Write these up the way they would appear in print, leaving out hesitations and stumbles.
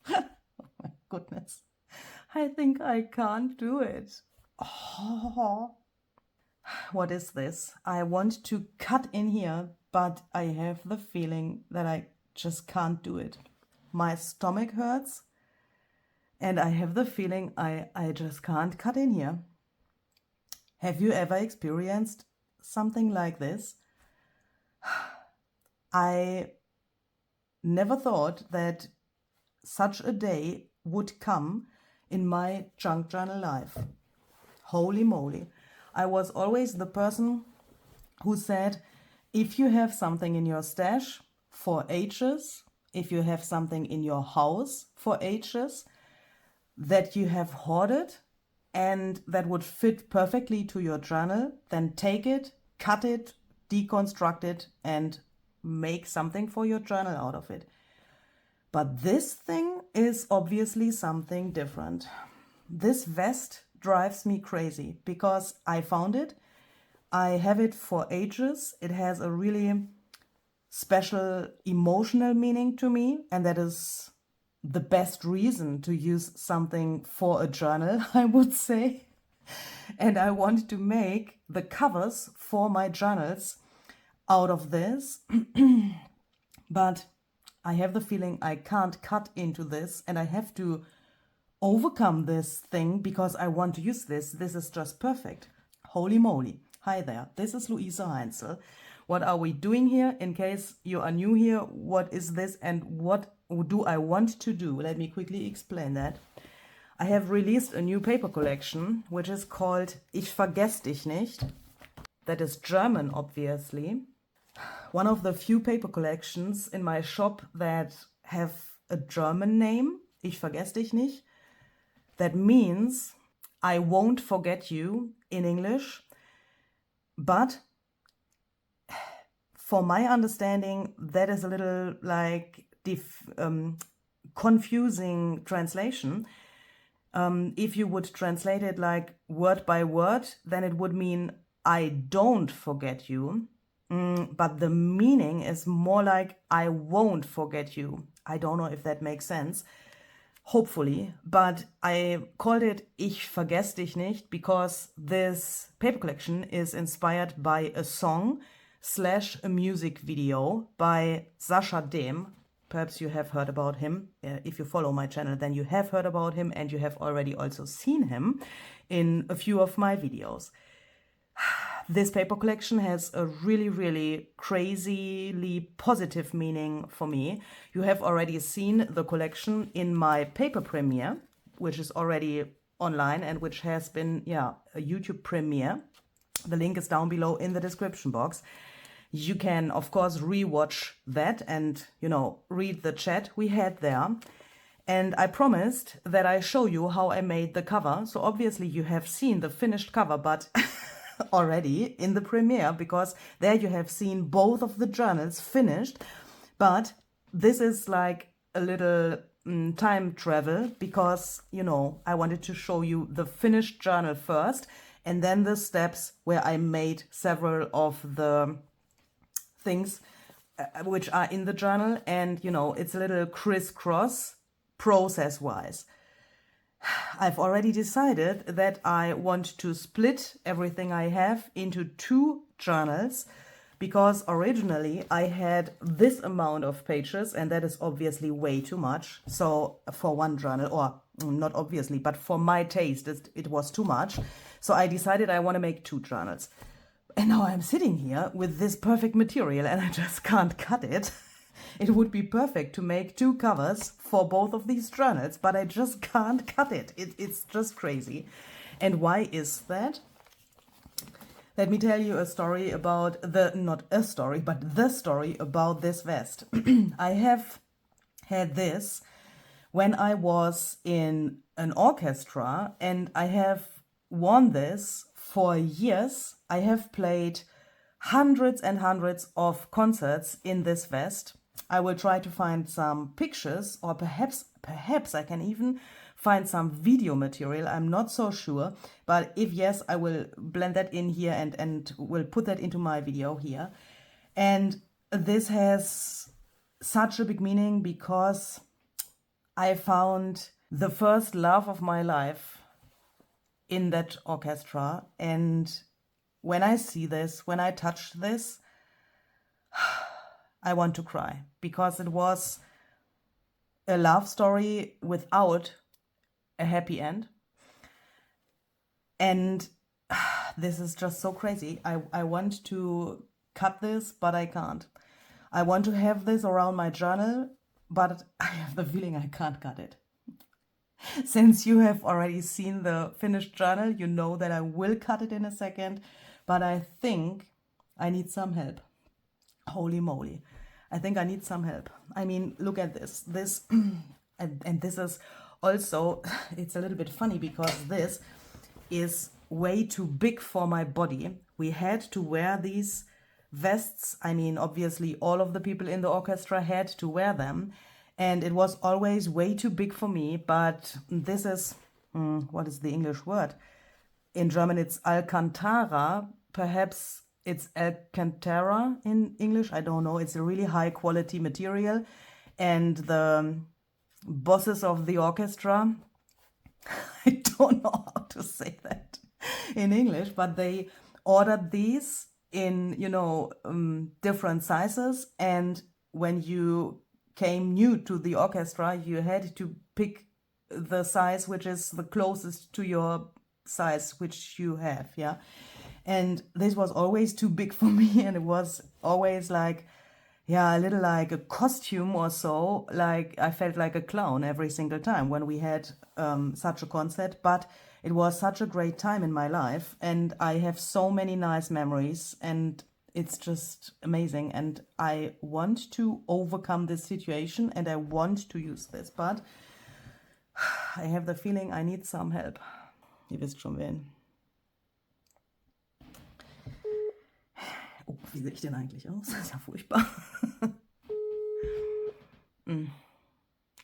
My goodness. I think I can't do it. Oh. What is this? I want to cut in here, but I have the feeling that I just can't do it. My stomach hurts, and I have the feeling I just can't cut in here. Have you ever experienced something like this? I never thought that such a day would come in my junk journal life. Holy moly. I was always the person who said, if you have something in your stash for ages, if you have something in your house for ages that you have hoarded and that would fit perfectly to your journal, then take it, cut it, deconstruct it, and make something for your journal out of it. But this thing is obviously something different. This vest drives me crazy because I found it. I have it for ages. It has a really special emotional meaning to me, and that is the best reason to use something for a journal, I would say. And I want to make the covers for my journals out of this. But I have the feeling I can't cut into this, and I have to overcome this thing because I want to use this. This is just perfect. Holy moly. Hi there, this is Luise Heinzl. What are we doing here? In case you are new here, what is this and what do I want to do? Let me quickly explain that. I have released a new paper collection, which is called Ich vergess dich nicht. That is German, obviously. One of the few paper collections in my shop that have a German name, Ich vergess dich nicht. That means I won't forget you in English, but for my understanding, that is a little like confusing translation. If you would translate it like word by word, then it would mean I don't forget you. But the meaning is more like I won't forget you. I don't know if that makes sense. Hopefully, but I called it Ich vergess dich nicht because this paper collection is inspired by a song / a music video by Sascha Dem. Perhaps you have heard about him. If you follow my channel, then you have heard about him and you have already also seen him in a few of my videos. This paper collection has a really, really crazily positive meaning for me. You have already seen the collection in my paper premiere, which is already online and which has been, a YouTube premiere. The link is down below in the description box. You can, of course, rewatch that and, read the chat we had there. And I promised that I show you how I made the cover. So obviously you have seen the finished cover, but already in the premiere, because there you have seen both of the journals finished. But this is like a little time travel because, I wanted to show you the finished journal first and then the steps where I made several of the things which are in the journal. And, it's a little crisscross process-wise. I've already decided that I want to split everything I have into 2 journals because originally I had this amount of pages and that is obviously way too much. So for one journal, or not obviously, but for my taste, it was too much. So I decided I want to make 2 journals. And now I'm sitting here with this perfect material and I just can't cut it. It would be perfect to make 2 covers for both of these journals, but I just can't cut it. It's just crazy. And why is that? Let me tell you a story about not a story, but the story about this vest. I have had this when I was in an orchestra and I have worn this for years. I have played hundreds and hundreds of concerts in this vest. I will try to find some pictures or perhaps I can even find some video material. I'm not so sure, but if yes, I will blend that in here and will put that into my video here. And this has such a big meaning because I found the first love of my life in that orchestra. And when I see this, when I touch this, I want to cry because it was a love story without a happy end. And this is just so crazy. I want to cut this, but I can't. I want to have this around my journal, but I have the feeling I can't cut it. Since you have already seen the finished journal, you know that I will cut it in a second, but I think I need some help. Holy moly. I think I need some help. I mean, look at this. This, and this is also, it's a little bit funny because this is way too big for my body. We had to wear these vests. I mean, obviously all of the people in the orchestra had to wear them. And it was always way too big for me, but this is, what is the English word? In German it's Alcantara, perhaps it's Alcantara in English, I don't know. It's a really high quality material. And the bosses of the orchestra, I don't know how to say that in English, but they ordered these in, different sizes. And when you came new to the orchestra, you had to pick the size which is the closest to your size which you have, yeah. And this was always too big for me, and it was always like, yeah, a little like a costume or so. Like I felt like a clown every single time when we had such a concert. But it was such a great time in my life, and I have so many nice memories, and it's just amazing. And I want to overcome this situation, and I want to use this, but I have the feeling I need some help. Ihr wisst schon wen. Oh, wie sehe ich denn eigentlich aus? Das ist ja furchtbar.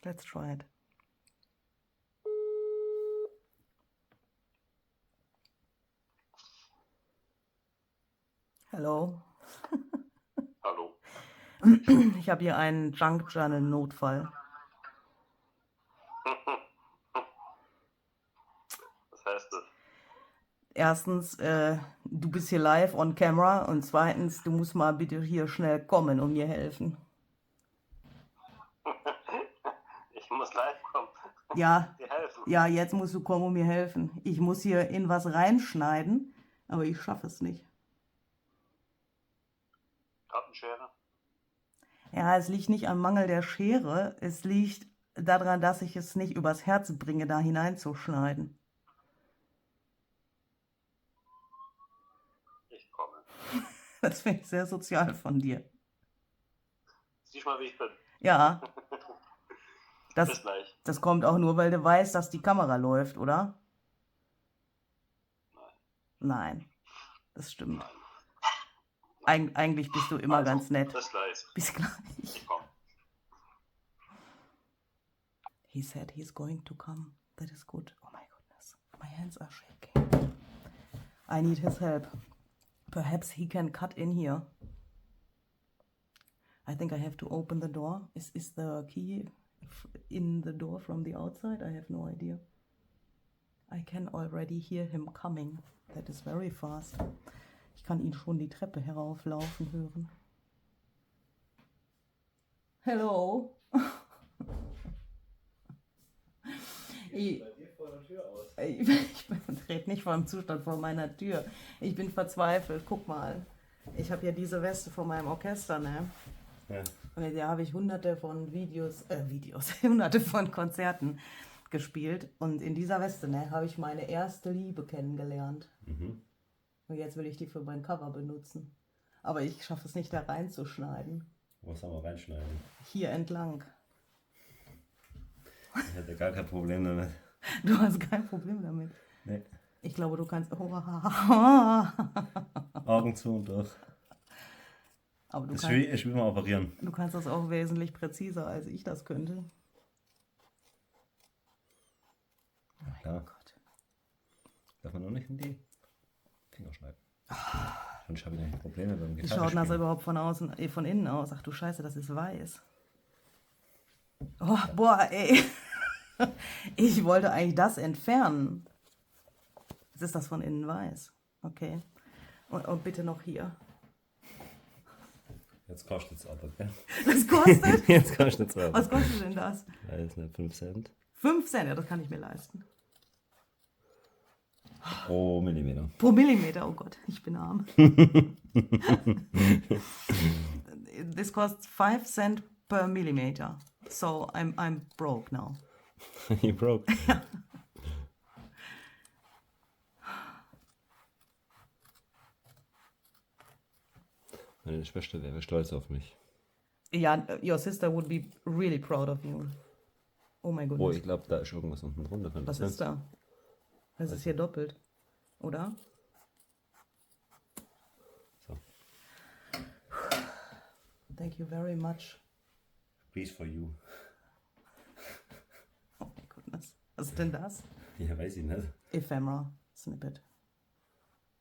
Let's try it. Hallo. Hallo. Ich habe hier einen Junk Journal Notfall. Was heißt das? Erstens, du bist hier live on camera, und zweitens, du musst mal bitte hier schnell kommen und mir helfen. Ich muss live kommen. Ja, Dir helfen. ja, jetzt musst du kommen und mir helfen. Ich muss hier in was reinschneiden, aber ich schaffe es nicht. Kartenschere? Ja, es liegt nicht am Mangel der Schere, es liegt daran, dass ich es nicht übers Herz bringe, da hineinzuschneiden. Ich komme. Das finde ich sehr sozial von dir. Siehst mal, wie ich bin. Ja, Bis gleich. das kommt auch nur, weil du weißt, dass die Kamera läuft, oder? Nein. Nein, das stimmt. Eigentlich bist du immer Also, ganz nett. Bis gleich. Bis gleich. Ich komme. He said he's going to come. That is good. Oh my goodness. My hands are shaking. I need his help. Perhaps he can cut in here. I think I have to open the door. Is the key in the door from the outside? I have no idea. I can already hear him coming. That is very fast. Ich kann ihn schon die Treppe herauflaufen hören. Hello. Ich rede nicht vom Zustand vor meiner Tür. Ich bin verzweifelt. Guck mal. Ich habe ja diese Weste von meinem Orchester, ne? Ja. Und da habe ich hunderte von hunderte von Konzerten gespielt. Und in dieser Weste, ne, habe ich meine erste Liebe kennengelernt. Mhm. Und jetzt will ich die für mein Cover benutzen. Aber ich schaffe es nicht, da reinzuschneiden. Was soll man reinschneiden? Hier entlang. Ich hätte gar kein Problem damit. Du hast kein Problem damit. Nee. Ich glaube, du kannst... Augen zu und durch. Aber Ich will mal operieren. du kannst das auch wesentlich präziser, als ich das könnte. Ja. Gott. Darf man nur nicht in die Finger schneiden. Sonst habe ich nämlich Probleme beim Wie schaut Gitarrespielen. das überhaupt von innen aus? Ach du Scheiße, das ist weiß. Oh, boah, ey. Ich wollte eigentlich das entfernen. Jetzt ist das von innen weiß. Okay. Und bitte noch hier. Jetzt kostet es aber, gell? Das kostet? Jetzt kostet es aber. Was kostet denn das? Weiß nicht, 5 Cent 5 Cent, ja, das kann ich mir leisten. pro Millimeter. Pro Millimeter, oh Gott, ich bin arm. This costs 5 cent per millimeter. So I'm broke now. You broke. Meine Schwester wäre stolz auf mich. Ja, your sister would be really proud of you. Oh my Oh, goodness. ich glaube, da ist irgendwas unten drunter. Kann Was das ist sein? da? Das ist hier doppelt, oder? So. Thank you very much. Please for you. Oh my goodness. Was ist denn das? Ja, weiß ich nicht. Ephemera snippet.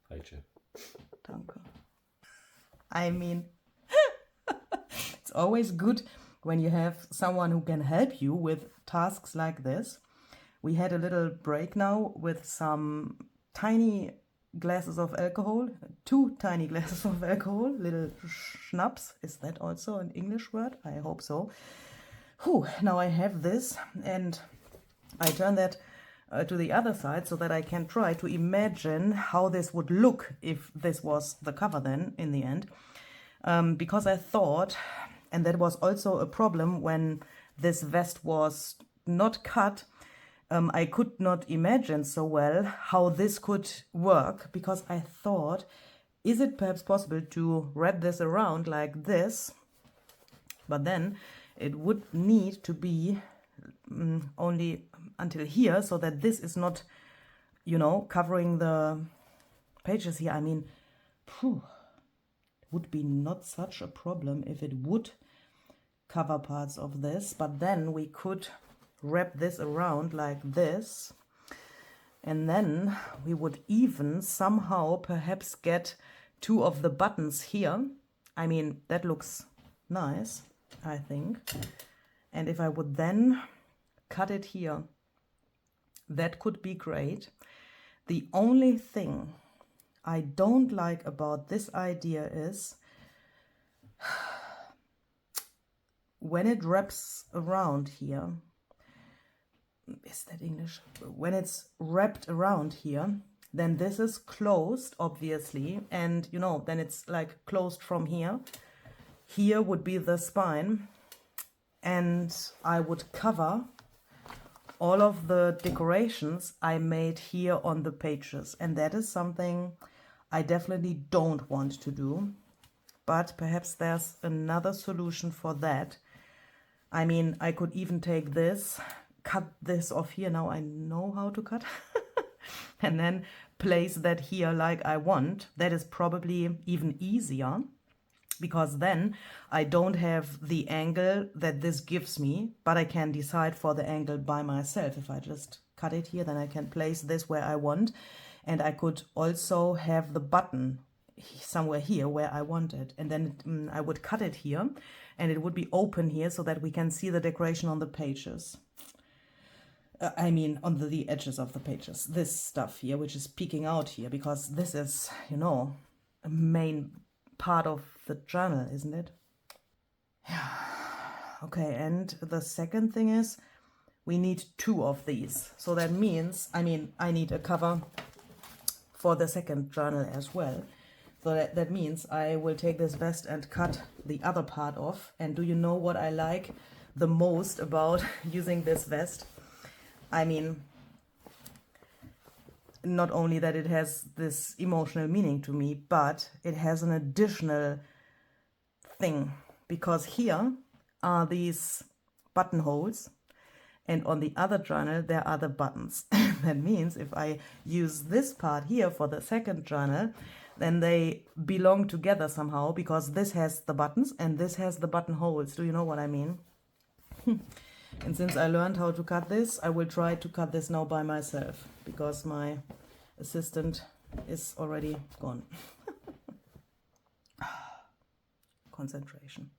Falsche. Danke. I mean, it's always good when you have someone who can help you with tasks like this. We had a little break now with some tiny glasses of alcohol, 2 tiny glasses of alcohol, little schnapps. Is that also an English word? I hope so. Whew, now I have this and I turn that to the other side so that I can try to imagine how this would look if this was the cover then in the end. Because I thought, and that was also a problem when this vest was not cut, I could not imagine so well how this could work, because I thought, is it perhaps possible to wrap this around like this? But then it would need to be only until here, so that this is not, you know, covering the pages here. I mean, phew, it would be not such a problem if it would cover parts of this, but then we could wrap this around like this, and then we would even somehow perhaps get 2 of the buttons here. I mean, that looks nice, I think. And if I would then cut it here, that could be great. The only thing I don't like about this idea is when it wraps around here, is that English? When it's wrapped around here, then this is closed, obviously, and you know, then it's like closed from here. Here would be the spine, and I would cover all of the decorations I made here on the pages, and that is something I definitely don't want to do, but perhaps there's another solution for that. I mean, I could even take this, cut this off here, now I know how to cut, and then place that here like I want. That is probably even easier, because then I don't have the angle that this gives me, but I can decide for the angle by myself. If I just cut it here, then I can place this where I want, and I could also have the button somewhere here where I want it, and then I would cut it here, and it would be open here so that we can see the decoration on the pages. I mean, on the edges of the pages, this stuff here, which is peeking out here, because this is, you know, a main part of the journal, isn't it? Yeah. Okay, and the second thing is we need 2 of these. So that means, I mean, I need a cover for the second journal as well. So that means I will take this vest and cut the other part off. And do you know what I like the most about using this vest? I mean, not only that it has this emotional meaning to me, but it has an additional thing, because here are these buttonholes, and on the other journal there are the buttons. That means if I use this part here for the second journal, then they belong together somehow, because this has the buttons and this has the buttonholes. Do you know what I mean? And since I learned how to cut this, I will try to cut this now by myself, because my assistant is already gone. Concentration.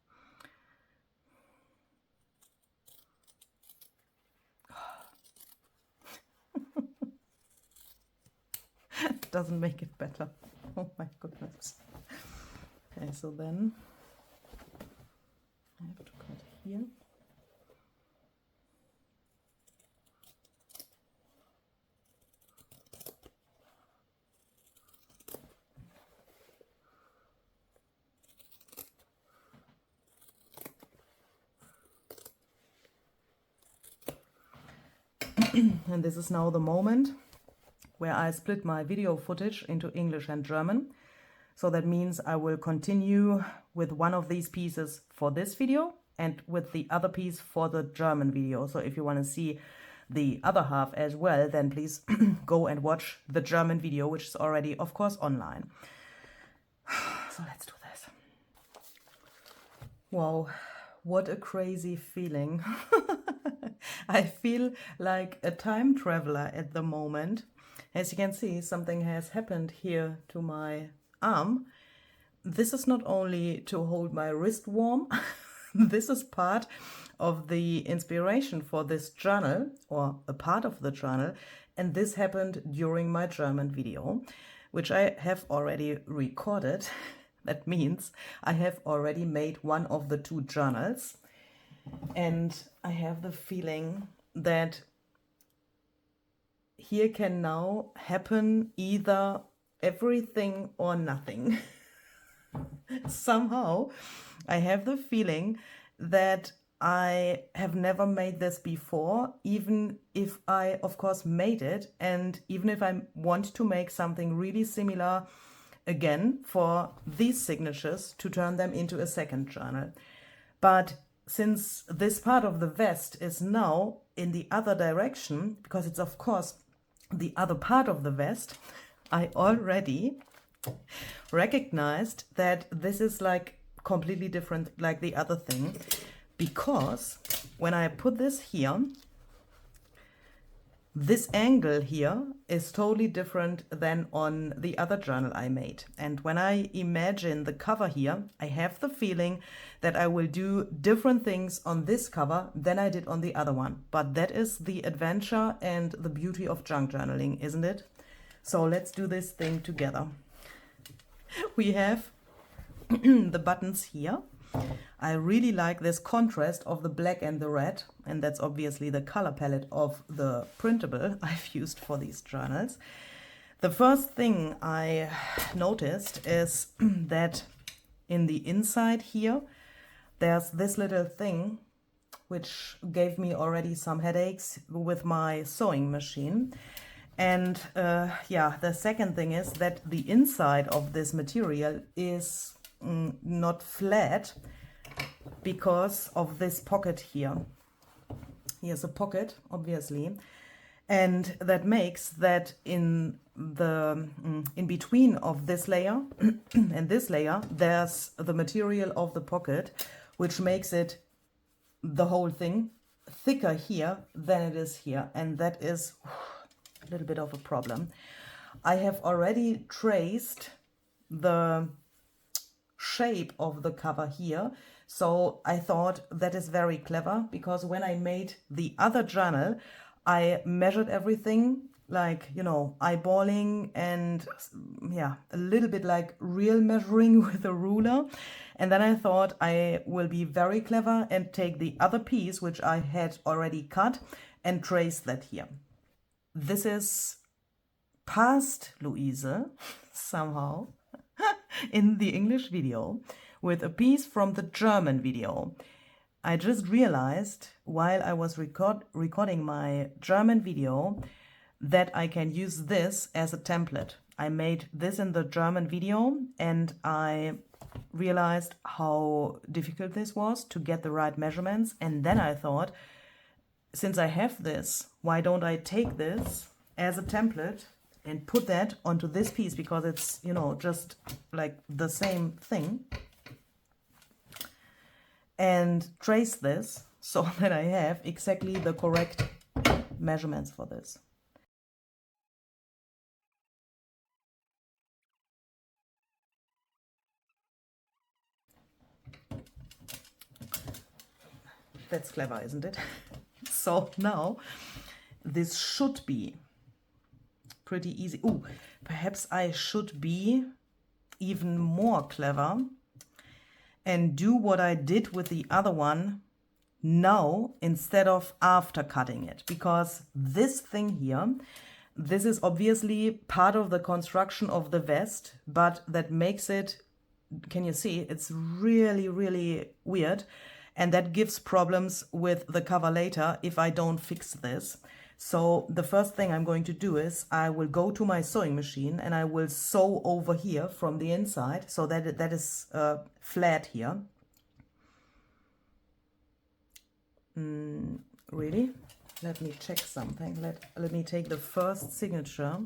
doesn't make it better. Oh my goodness. Okay, so then I have to cut here. And this is now the moment where I split my video footage into English and German. So that means I will continue with one of these pieces for this video and with the other piece for the German video. So if you want to see the other half as well, then please go and watch the German video, which is already, of course, online. So let's do this. Wow, what a crazy feeling. I feel like a time traveler at the moment. As you can see, something has happened here to my arm. This is not only to hold my wrist warm, this is part of the inspiration for this journal, or a part of the journal, and this happened during my German video, which I have already recorded. That means I have already made one of the two journals, and I have the feeling that here can now happen either everything or nothing. Somehow I have the feeling that I have never made this before, even if I of course made it, and even if I want to make something really similar again for these signatures to turn them into a second journal. But since this part of the vest is now in the other direction, because it's of course the other part of the vest, I already recognized that this is like completely different like the other thing, because when I put this here, this angle here is totally different than on the other journal I made. And when I imagine the cover here, I have the feeling that I will do different things on this cover than I did on the other one. But that is the adventure and the beauty of junk journaling, isn't it? So let's do this thing together. We have the buttons here. I really like this contrast of the black and the red, and that's obviously the color palette of the printable I've used for these journals. The first thing I noticed is that in the inside here, there's this little thing which gave me already some headaches with my sewing machine. And yeah, the second thing is that the inside of this material is not flat because of this pocket here. Here's a pocket, obviously, and that makes that in the in between of this layer and this layer, there's the material of the pocket, which makes it, the whole thing, thicker here than it is here, and that is a little bit of a problem. I have already traced the shape of the cover here, so I thought that is very clever, because when I made the other journal, I measured everything, like, you know, eyeballing and yeah, a little bit like real measuring with a ruler. And then I thought I will be very clever and take the other piece, which I had already cut, and trace that here. This is past Luise somehow in the English video with a piece from the German video. I just realized while I was recording my German video that I can use this as a template. I made this in the German video, and I realized how difficult this was to get the right measurements. And then I thought, since I have this, why don't I take this as a template and put that onto this piece, because it's, you know, just like the same thing, and trace this so that I have exactly the correct measurements for this. That's clever, isn't it? So now this should be pretty easy. Ooh, perhaps I should be even more clever and do what I did with the other one now instead of after cutting it, because this thing here, this is obviously part of the construction of the vest, but that makes it, can you see, it's really, really weird, and that gives problems with the cover later if I don't fix this. So the first thing I'm going to do is I will go to my sewing machine and I will sew over here from the inside so that that is flat here. Really? Let me check something. Let me take the first signature.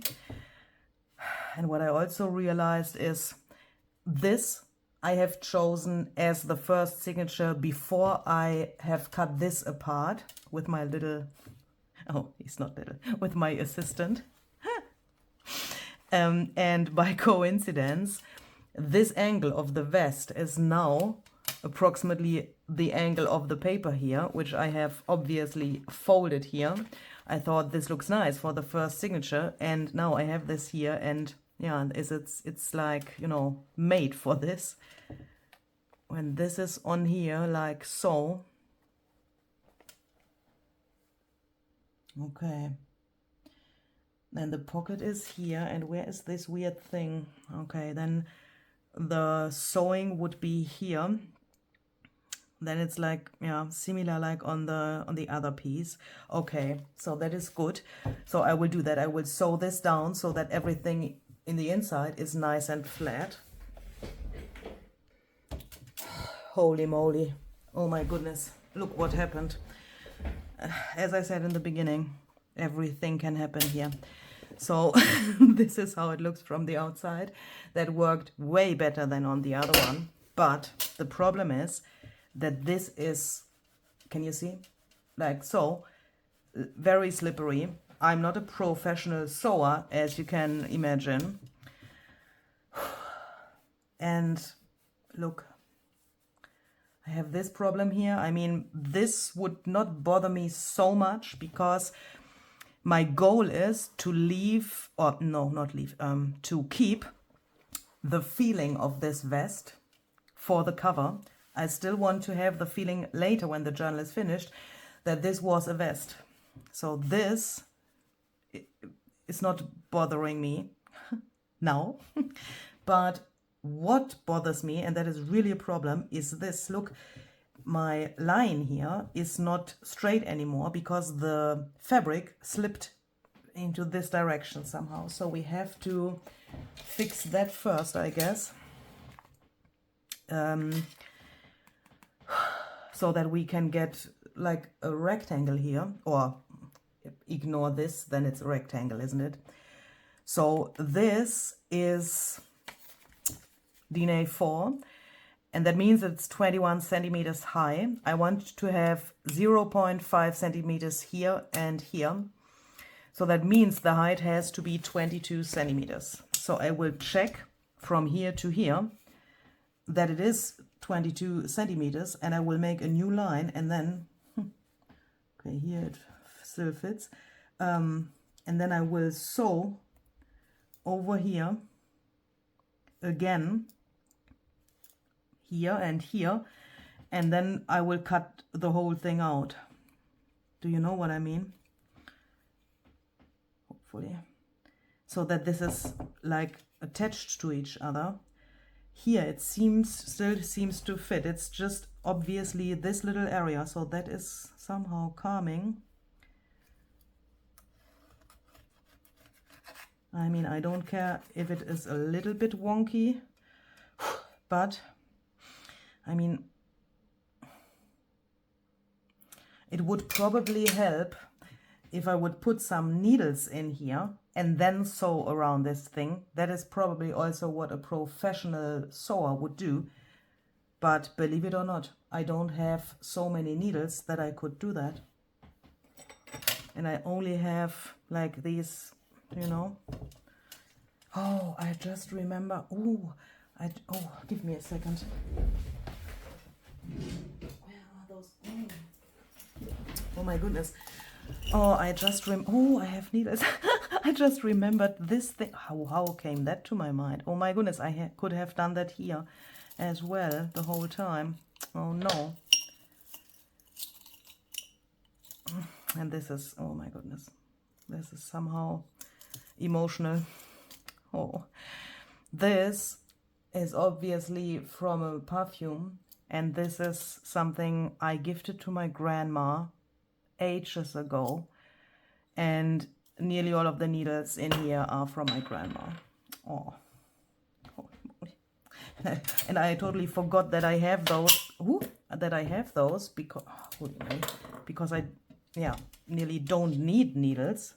And what I also realized is this I have chosen as the first signature before I have cut this apart with my little, oh, he's not little, with my assistant. And by coincidence, this angle of the vest is now approximately the angle of the paper here, which I have obviously folded here. I thought this looks nice for the first signature, and now I have this here, and yeah, it's like, you know, made for this. When this is on here like so. Okay. Then the pocket is here, and where is this weird thing? Okay, then the sewing would be here. Then it's like, yeah, similar like on the other piece. Okay, so that is good. So I will do that. I will sew this down so that everything in the inside is nice and flat. Holy moly. Oh my goodness. Look what happened. As I said in the beginning, everything can happen here. So this is how it looks from the outside. That worked way better than on the other one. But the problem is that this is, can you see? Like so, very slippery. I'm not a professional sewer, as you can imagine. And look, I have this problem here. I mean, this would not bother me so much because my goal is to leave, or no, not leave, to keep the feeling of this vest for the cover. I still want to have the feeling later when the journal is finished that this was a vest. So this is not bothering me now. But what bothers me, and that is really a problem, is this. Look, my line here is not straight anymore because the fabric slipped into this direction somehow. So we have to fix that first, I guess. So that we can get like a rectangle here, or ignore this, then it's a rectangle, isn't it? So this is DIN A4, and that means it's 21 centimeters high. I want to have 0.5 centimeters here and here. So that means the height has to be 22 centimeters. So I will check from here to here that it is 22 centimeters, and I will make a new line, and then, okay, here it still fits. And then I will sew over here again, here and here, and then I will cut the whole thing out. Do you know what I mean? Hopefully. So that this is like attached to each other. Here it still seems to fit. It's just obviously this little area, so that is somehow calming. I mean, I don't care if it is a little bit wonky, but I mean, it would probably help if I would put some needles in here and then sew around this thing. That is probably also what a professional sewer would do. But believe it or not, I don't have so many needles that I could do that. And I only have like these, you know. Oh, I just remember. Oh, give me a second. Where are those? Oh my goodness. Oh, I just oh, I have needles. I just remembered this thing. How came that to my mind? Oh my goodness, I could have done that here as well the whole time. Oh no. And this is, oh my goodness, this is somehow emotional. Oh, this is obviously from a perfume, and this is something I gifted to my grandma ages ago, and nearly all of the needles in here are from my grandma. Oh, and I totally forgot that I have those. Because I, yeah, nearly don't need needles,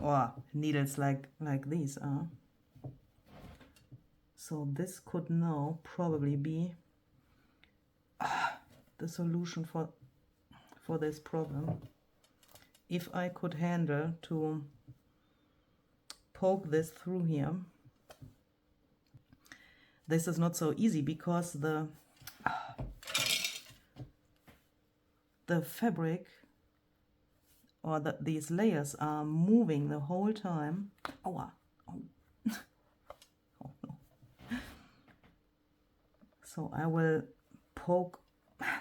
or needles like these are. So this could now probably be the solution for this problem. If I could handle to poke this through here. This is not so easy because the fabric, or these layers, are moving the whole time. Oh, oh. Oh no. So I will poke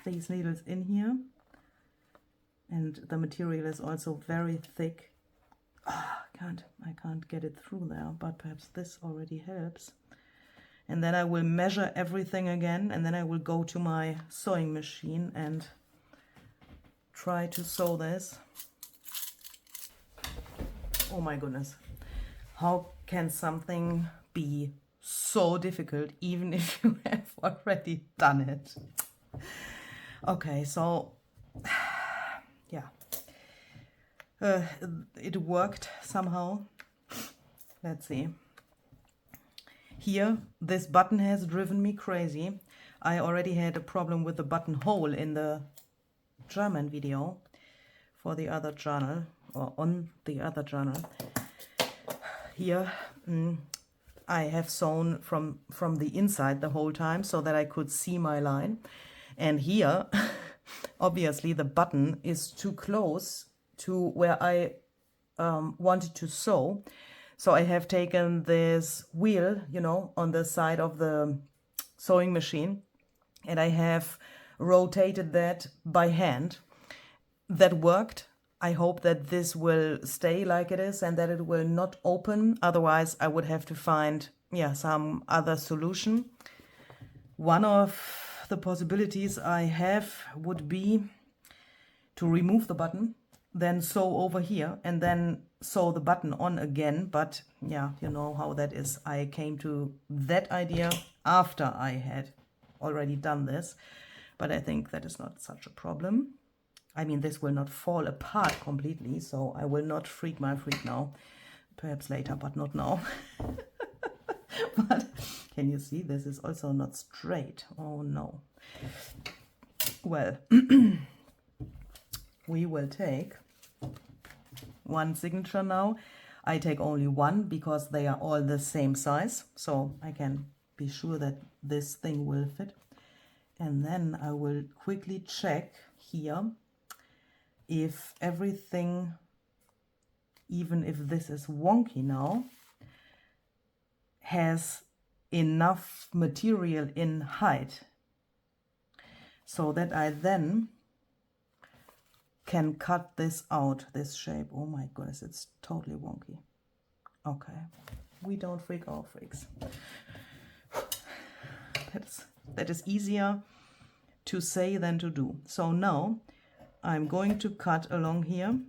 these needles in here, and the material is also very thick. I can't get it through there, but perhaps this already helps. And then I will measure everything again, and then I will go to my sewing machine and try to sew this. Oh my goodness. How can something be so difficult even if you have already done it? Okay, so yeah. It worked somehow. Let's see. Here, this button has driven me crazy. I already had a problem with the buttonhole in the German video for the other journal, or on the other journal. Here, I have sewn from the inside the whole time so that I could see my line. And here, obviously, the button is too close to where I wanted to sew. So I have taken this wheel, you know, on the side of the sewing machine, and I have rotated that by hand. That worked. I hope that this will stay like it is and that it will not open. Otherwise, I would have to find, yeah, some other solution. One of the possibilities I have would be to remove the button, then sew over here, and then sew the button on again. But yeah, you know how that is. I came to that idea after I had already done this, but I think that is not such a problem. I mean, this will not fall apart completely, so I will not freak my freak now. Perhaps later, but not now. But can you see, this is also not straight. Oh no. Well, we will take one signature now. I take only one because they are all the same size, so I can be sure that this thing will fit. And then I will quickly check here if everything, even if this is wonky now, has enough material in height so that I then can cut this out, this shape. Oh my goodness, it's totally wonky. Okay, we don't freak our freaks. That is easier to say than to do. So now I'm going to cut along here,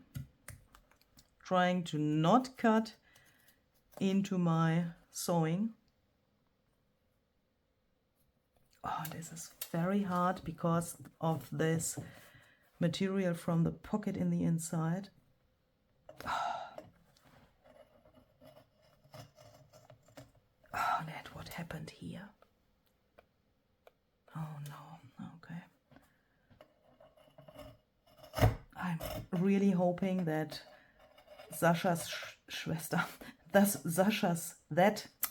trying to not cut into my sewing. Oh, this is very hard because of this material from the pocket in the inside. Oh, that what happened here. Oh no, okay. I'm really hoping that Sascha's Schwester,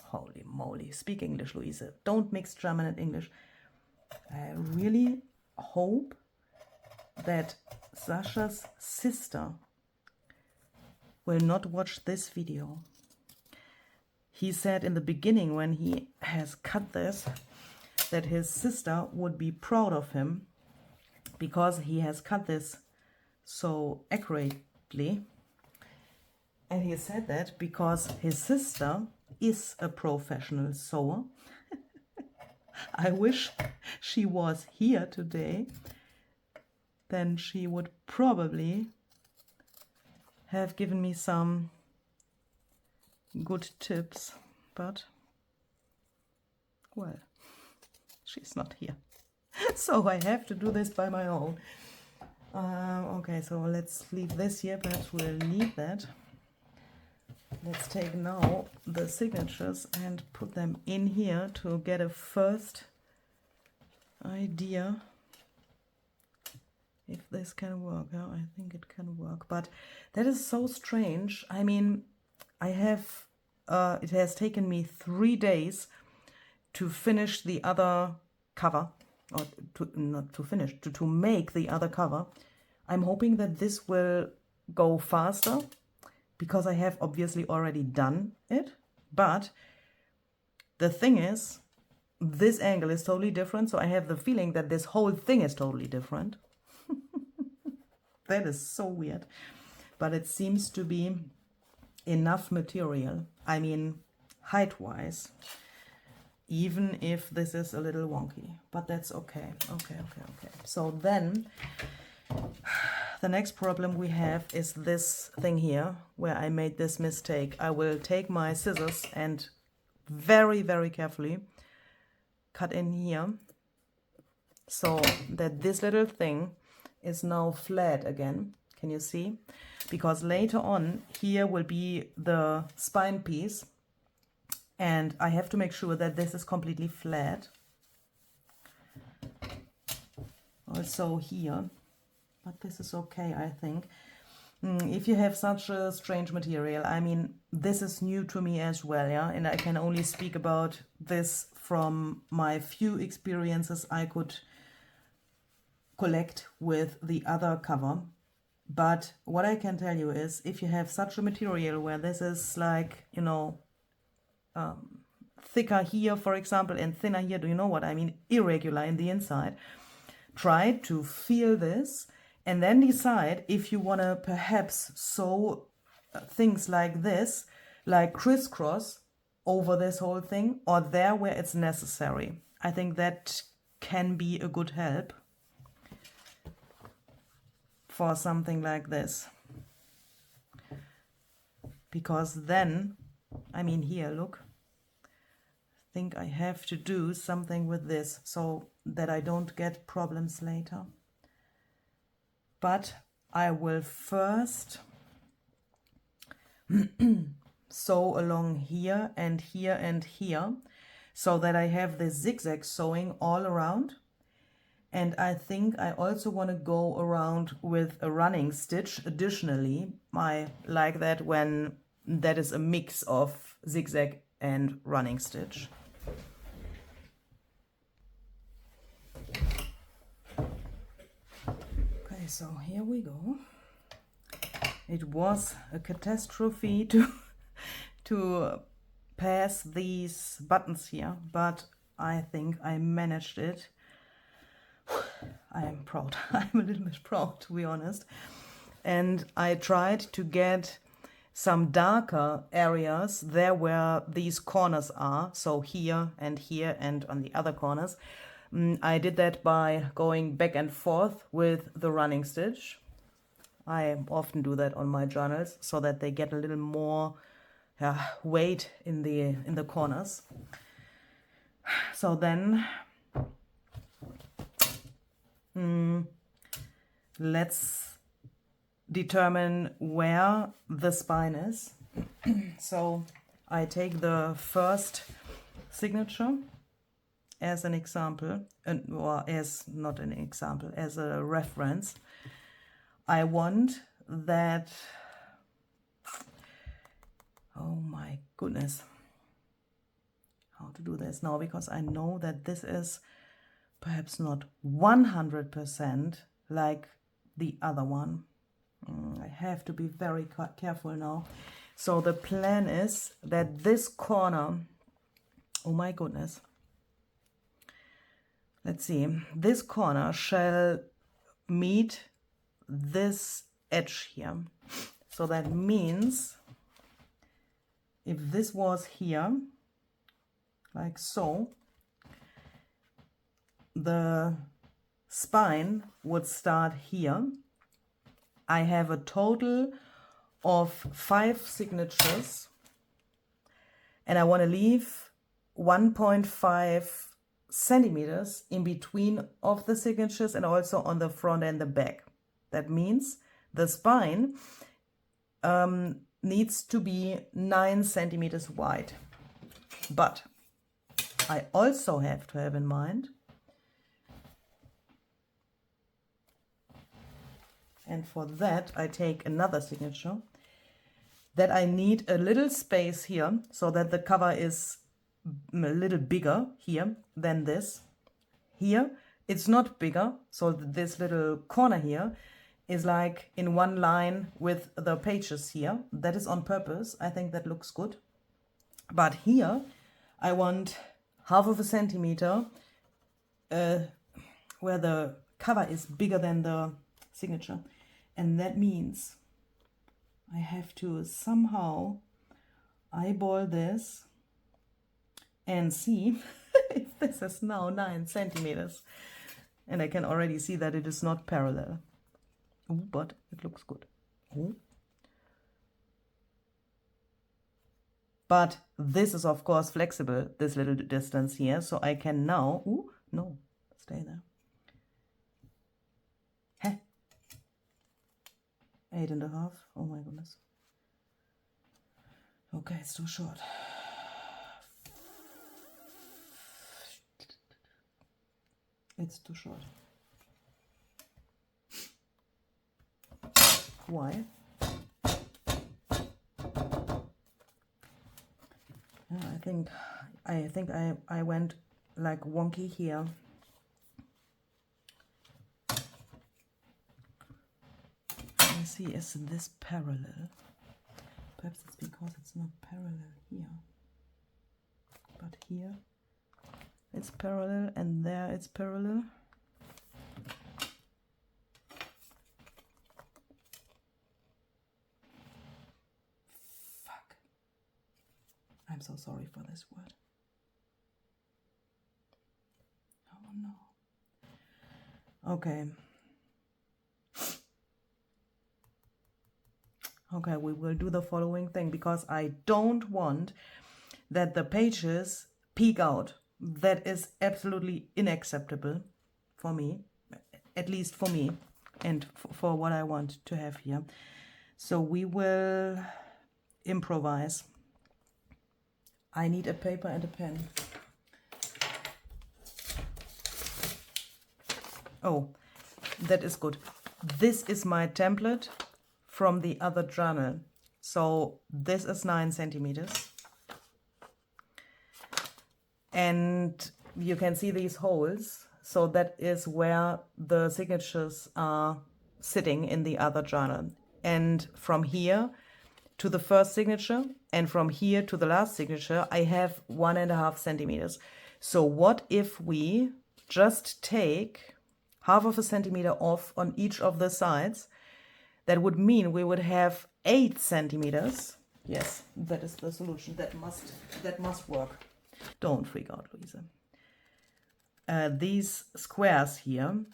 holy moly, speak English, Luise. Don't mix German and English. I really hope that Sascha's sister will not watch this video. He said in the beginning when he has cut this that his sister would be proud of him because he has cut this so accurately. And he said that because his sister is a professional sewer. I wish she was here today. Then she would probably have given me some good tips. But, well, she's not here. So I have to do this by my own. Okay, so let's leave this here. Perhaps we'll need that. Let's take now the signatures and put them in here to get a first idea if this can work. Yeah, I think it can work, but that is so strange. I mean, I have it has taken me 3 days to finish the other cover, or not to finish, to make the other cover. I'm hoping that this will go faster, because I have obviously already done it. But the thing is, this angle is totally different, so I have the feeling that this whole thing is totally different. That is so weird. But it seems to be enough material. I mean, height-wise, even if this is a little wonky. But that's okay. Okay. So then the next problem we have is this thing here, where I made this mistake. I will take my scissors and very, very carefully cut in here so that this little thing is now flat again. Can you see? Because later on here will be the spine piece, and I have to make sure that this is completely flat. Also here. But this is okay, I think. If you have such a strange material, I mean, this is new to me as well, yeah? And I can only speak about this from my few experiences I could collect with the other cover. But what I can tell you is, if you have such a material where this is like, you know, thicker here, for example, and thinner here, do you know what I mean? Irregular in the inside. Try to feel this. And then decide if you want to perhaps sew things like this, like crisscross over this whole thing, or there where it's necessary. I think that can be a good help for something like this. Because then, I mean here, look, I think I have to do something with this so that I don't get problems later. But I will first sew along here and here and here, so that I have this zigzag sewing all around. And I think I also want to go around with a running stitch additionally. I like that when that is a mix of zigzag and running stitch. So here we go. It was a catastrophe to pass these buttons here, but I think I managed it. I am proud. I'm a little bit proud, to be honest. And I tried to get some darker areas there where these corners are, so here and on the other corners. I did that by going back and forth with the running stitch. I often do that on my journals so that they get a little more weight in the corners. So then let's determine where the spine is. So I take the first signature as an example, or as not an example, as a reference. I want that, oh my goodness, how to do this now, because I know that this is perhaps not 100% like the other one. I have to be very careful now. So the plan is that this corner, oh my goodness, let's see, this corner shall meet this edge here. So that means if this was here, like so, the spine would start here. I have a total of 5 signatures and I want to leave 1.5 centimeters in between of the signatures and also on the front and the back. That means the spine needs to be 9 centimeters wide. But I also have to have in mind, and for that I take another signature, that I need a little space here so that the cover is a little bigger here than this. Here it's not bigger, so this little corner here is like in one line with the pages here. That is on purpose. I think that looks good. But here I want 1/2 centimeter where the cover is bigger than the signature. And that means I have to somehow eyeball this and see if this is now 9 centimeters. And I can already see that it is not parallel. Ooh, but it looks good. Ooh. But this is of course flexible, this little distance here. So I can now, ooh, no, stay there. Heh. 8.5. Oh my goodness. Okay, it's too short. It's too short. Why? I think I went like wonky here. Let me see, is this parallel? Perhaps it's because it's not parallel here. But here it's parallel and there it's parallel. Fuck. I'm so sorry for this word. Oh no. Okay. Okay, we will do the following thing because I don't want that the pages peek out. That is absolutely unacceptable for me, at least for me and for what I want to have here. So we will improvise. I need a paper and a pen. Oh, that is good. This is my template from the other journal. So this is 9 centimeters. And you can see these holes. So that is where the signatures are sitting in the other journal. And from here to the first signature and from here to the last signature, I have 1.5 centimeters. So what if we just take 1/2 centimeter off on each of the sides? That would mean we would have 8 centimeters. Yes, that is the solution. That must work. Don't freak out, Luise. These squares here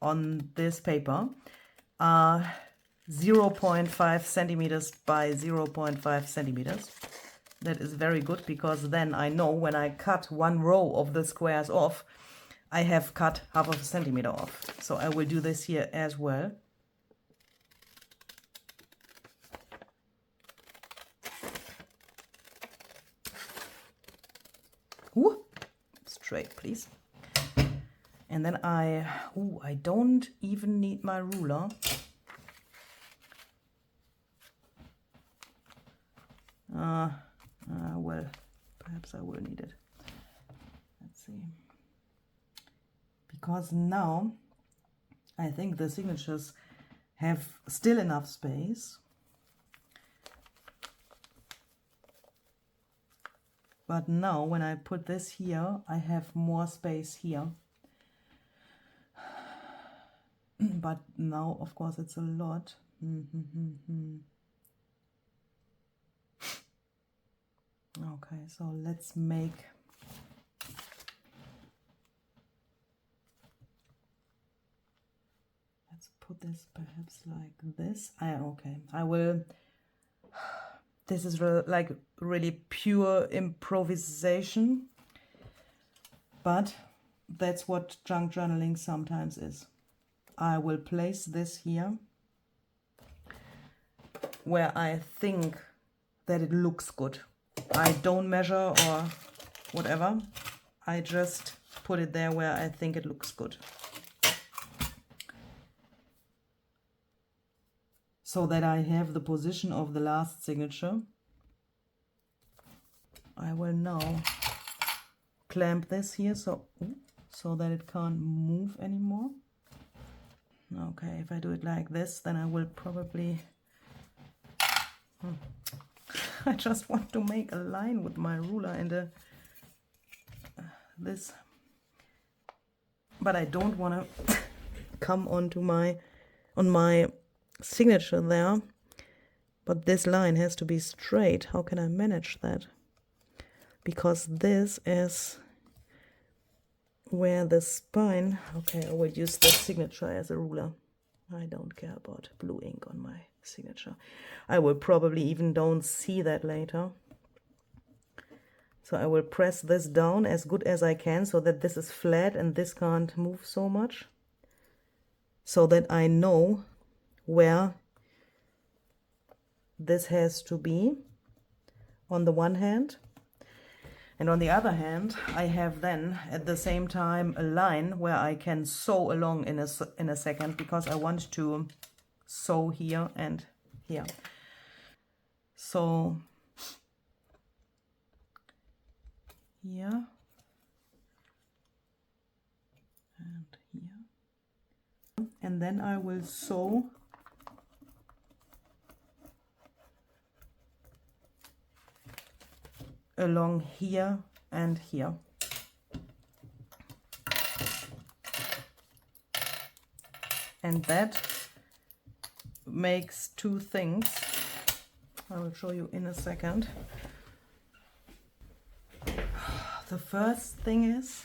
on this paper are 0.5 centimeters by 0.5 centimeters. That is very good because then I know when I cut one row of the squares off, I have cut 1/2 centimeter off. So I will do this here as well. Ooh, straight, please. And then I don't even need my ruler. Well, perhaps I will need it. Let's see. Because now I think the signatures have still enough space. But now when I put this here, I have more space here. But now, of course, it's a lot. Okay, so let's put this perhaps like this. Okay, I will. This is like really pure improvisation, but that's what junk journaling sometimes is. I will place this here where I think that it looks good. I don't measure or whatever. I just put it there where I think it looks good. So that I have the position of the last signature. I will now clamp this here so that it can't move anymore. Okay, if I do it like this, then I will probably... I just want to make a line with my ruler and this. But I don't want to come onto my signature there. But this line has to be straight. How can I manage that? Because this is where the spine... Okay, I will use the signature as a ruler. I don't care about blue ink on my signature. I will probably even don't see that later. So I will press this down as good as I can so that this is flat and this can't move so much. So that I know where this has to be on the one hand. And on the other hand, I have then at the same time a line where I can sew along in a second, because I want to sew here and here. So here and here. And then I will sew along here and here. And that makes two things. I will show you in a second. The first thing is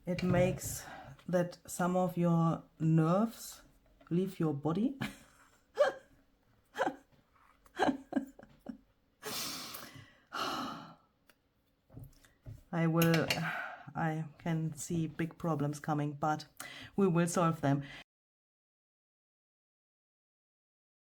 it makes that some of your nerves leave your body. I can see big problems coming, but we will solve them.